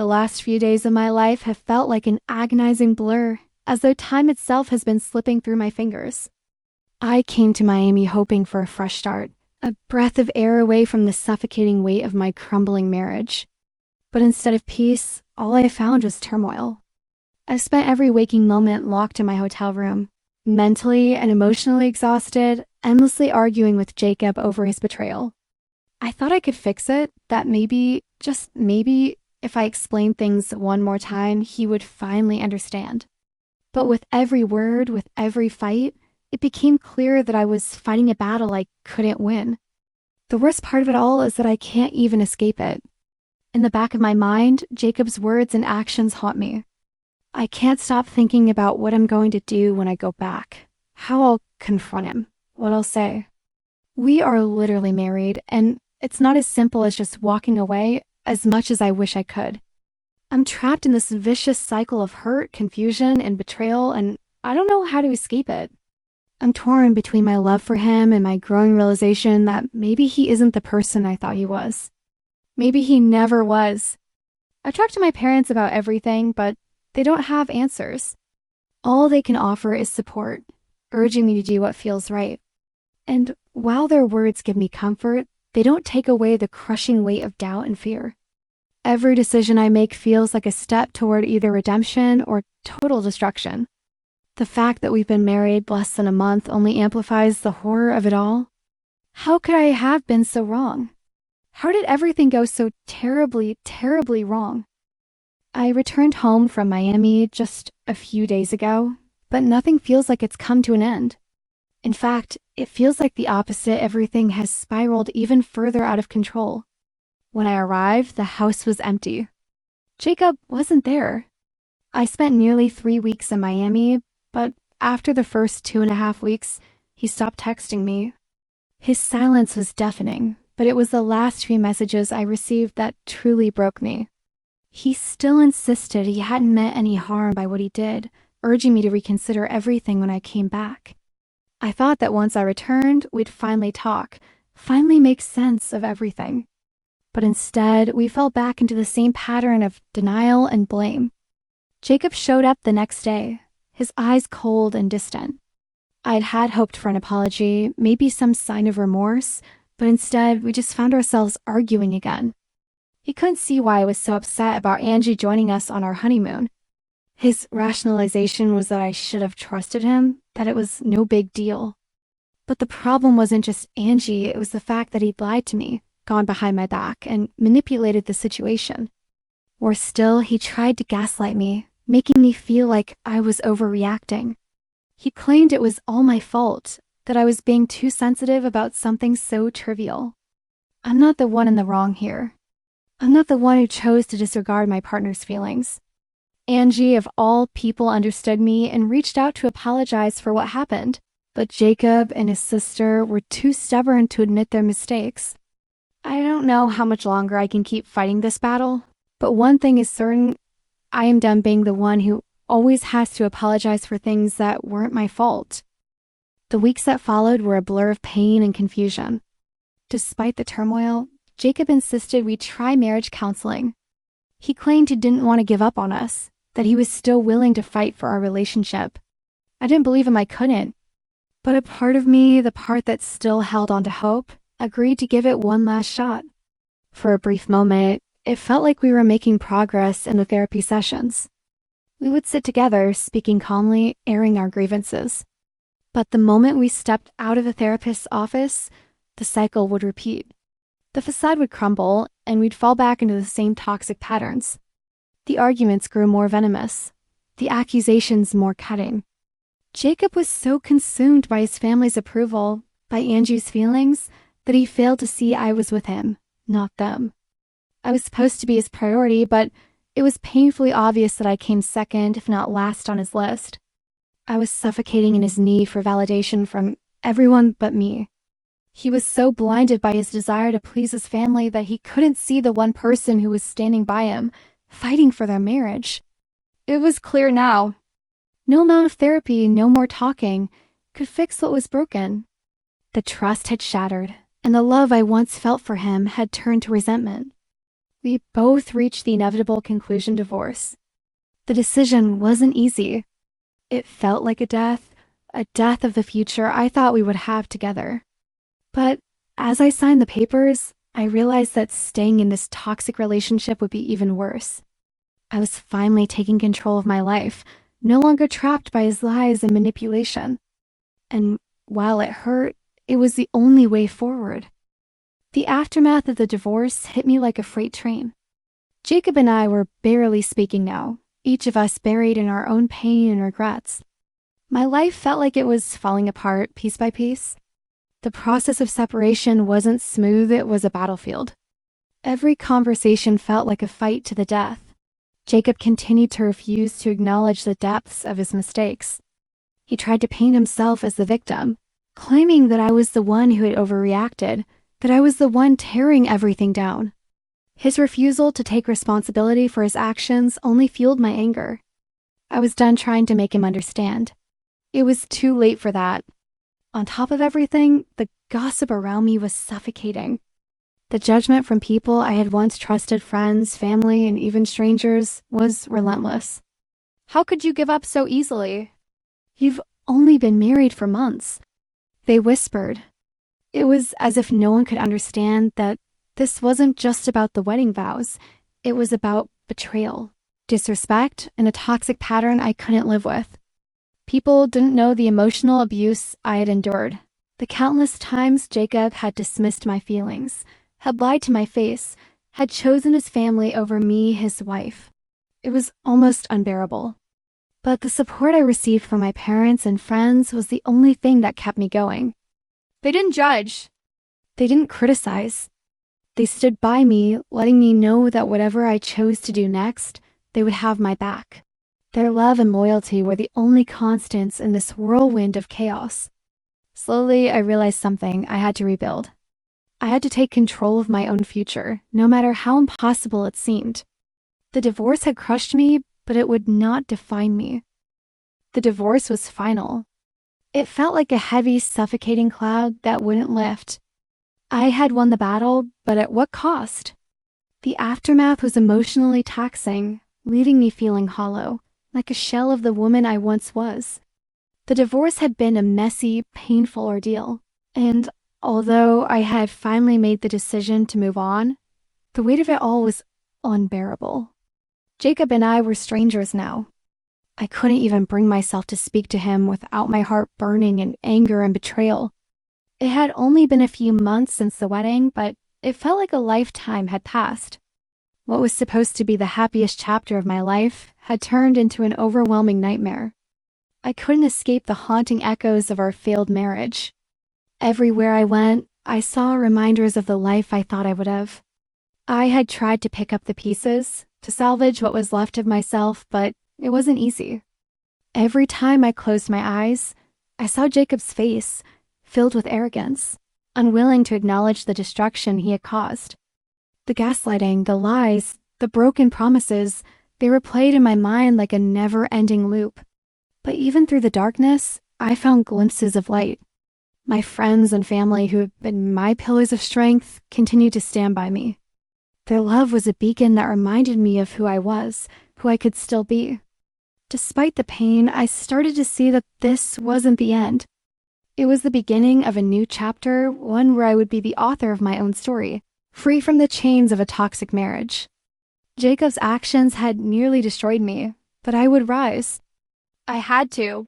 The last few days of my life have felt like an agonizing blur, as though time itself has been slipping through my fingers. I came to Miami hoping for a fresh start, a breath of air away from the suffocating weight of my crumbling marriage. But instead of peace, all I found was turmoil. I spent every waking moment locked in my hotel room, mentally and emotionally exhausted, endlessly arguing with Jacob over his betrayal. I thought I could fix it, that maybe, just maybe, if I explained things one more time, he would finally understand. But with every word, with every fight, it became clear that I was fighting a battle I couldn't win. The worst part of it all is that I can't even escape it. In the back of my mind, Jacob's words and actions haunt me. I can't stop thinking about what I'm going to do when I go back, how I'll confront him, what I'll say. We are literally married, and it's not as simple as just walking away, as much as I wish I could. I'm trapped in this vicious cycle of hurt, confusion, and betrayal, and I don't know how to escape it. I'm torn between my love for him and my growing realization that maybe he isn't the person I thought he was. Maybe he never was. I've talked to my parents about everything, but they don't have answers. All they can offer is support, urging me to do what feels right. And while their words give me comfort, they don't take away the crushing weight of doubt and fear. Every decision I make feels like a step toward either redemption or total destruction. The fact that we've been married less than a month only amplifies the horror of it all. How could I have been so wrong? How did everything go so terribly, terribly wrong? I returned home from Miami just a few days ago, but nothing feels like it's come to an end. In fact, it feels like the opposite. Everything has spiraled even further out of control. When I arrived, the house was empty. Jacob wasn't there. I spent nearly 3 weeks in Miami, but after the first 2.5 weeks, he stopped texting me. His silence was deafening, but it was the last few messages I received that truly broke me. He still insisted he hadn't meant any harm by what he did, urging me to reconsider everything when I came back. I thought that once I returned, we'd finally talk, finally make sense of everything. But instead, we fell back into the same pattern of denial and blame. Jacob showed up the next day, his eyes cold and distant. I'd hoped for an apology, maybe some sign of remorse, but instead, we just found ourselves arguing again. He couldn't see why I was so upset about Angie joining us on our honeymoon. His rationalization was that I should have trusted him, that it was no big deal. But the problem wasn't just Angie, it was the fact that he'd lied to me, gone behind my back, and manipulated the situation. Worse still, he tried to gaslight me, making me feel like I was overreacting. He claimed it was all my fault, that I was being too sensitive about something so trivial. I'm not the one in the wrong here. I'm not the one who chose to disregard my partner's feelings. Angie, of all people, understood me and reached out to apologize for what happened, but Jacob and his sister were too stubborn to admit their mistakes. I don't know how much longer I can keep fighting this battle, but one thing is certain, I am done being the one who always has to apologize for things that weren't my fault. The weeks that followed were a blur of pain and confusion. Despite the turmoil, Jacob insisted we try marriage counseling. He claimed he didn't want to give up on us, that he was still willing to fight for our relationship. I didn't believe him I couldn't. But a part of me, the part that still held on to hope, agreed to give it one last shot. For a brief moment, it felt like we were making progress in the therapy sessions. We would sit together, speaking calmly, airing our grievances. But the moment we stepped out of the therapist's office, the cycle would repeat. The facade would crumble, and we'd fall back into the same toxic patterns. The arguments grew more venomous, the accusations more cutting. Jacob was so consumed by his family's approval, by Angie's feelings, that he failed to see I was with him, not them. I was supposed to be his priority, but it was painfully obvious that I came second, if not last, on his list. I was suffocating in his need for validation from everyone but me. He was so blinded by his desire to please his family that he couldn't see the one person who was standing by him, fighting for their marriage. It was clear now. No amount of therapy, no more talking, could fix what was broken. The trust had shattered, and the love I once felt for him had turned to resentment. We both reached the inevitable conclusion: divorce. The decision wasn't easy. It felt like a death of the future I thought we would have together. But as I signed the papers, I realized that staying in this toxic relationship would be even worse. I was finally taking control of my life, no longer trapped by his lies and manipulation. And while it hurt, it was the only way forward. The aftermath of the divorce hit me like a freight train. Jacob and I were barely speaking now, each of us buried in our own pain and regrets. My life felt like it was falling apart piece by piece. The process of separation wasn't smooth, it was a battlefield. Every conversation felt like a fight to the death. Jacob continued to refuse to acknowledge the depths of his mistakes. He tried to paint himself as the victim, claiming that I was the one who had overreacted, that I was the one tearing everything down. His refusal to take responsibility for his actions only fueled my anger. I was done trying to make him understand. It was too late for that. On top of everything, the gossip around me was suffocating. The judgment from people I had once trusted, friends, family, and even strangers, was relentless. "How could you give up so easily? You've only been married for months," they whispered. It was as if no one could understand that this wasn't just about the wedding vows. It was about betrayal, disrespect, and a toxic pattern I couldn't live with. People didn't know the emotional abuse I had endured, the countless times Jacob had dismissed my feelings, had lied to my face, had chosen his family over me, his wife. It was almost unbearable. But the support I received from my parents and friends was the only thing that kept me going. They didn't judge. They didn't criticize. They stood by me, letting me know that whatever I chose to do next, they would have my back. Their love and loyalty were the only constants in this whirlwind of chaos. Slowly, I realized something I had to rebuild. I had to take control of my own future, no matter how impossible it seemed. The divorce had crushed me, but it would not define me. The divorce was final. It felt like a heavy, suffocating cloud that wouldn't lift. I had won the battle, but at what cost? The aftermath was emotionally taxing, leaving me feeling hollow, like a shell of the woman I once was. The divorce had been a messy, painful ordeal, and although I had finally made the decision to move on, the weight of it all was unbearable. Jacob and I were strangers now. I couldn't even bring myself to speak to him without my heart burning in anger and betrayal. It had only been a few months since the wedding, but it felt like a lifetime had passed. What was supposed to be the happiest chapter of my life had turned into an overwhelming nightmare. I couldn't escape the haunting echoes of our failed marriage. Everywhere I went, I saw reminders of the life I thought I would have. I had tried to pick up the pieces, to salvage what was left of myself, but it wasn't easy. Every time I closed my eyes, I saw Jacob's face, filled with arrogance, unwilling to acknowledge the destruction he had caused. The gaslighting, the lies, the broken promises, they replayed in my mind like a never-ending loop. But even through the darkness, I found glimpses of light. My friends and family, who had been my pillars of strength, continued to stand by me. Their love was a beacon that reminded me of who I was, who I could still be. Despite the pain, I started to see that this wasn't the end. It was the beginning of a new chapter, one where I would be the author of my own story, free from the chains of a toxic marriage. Jacob's actions had nearly destroyed me, but I would rise. I had to.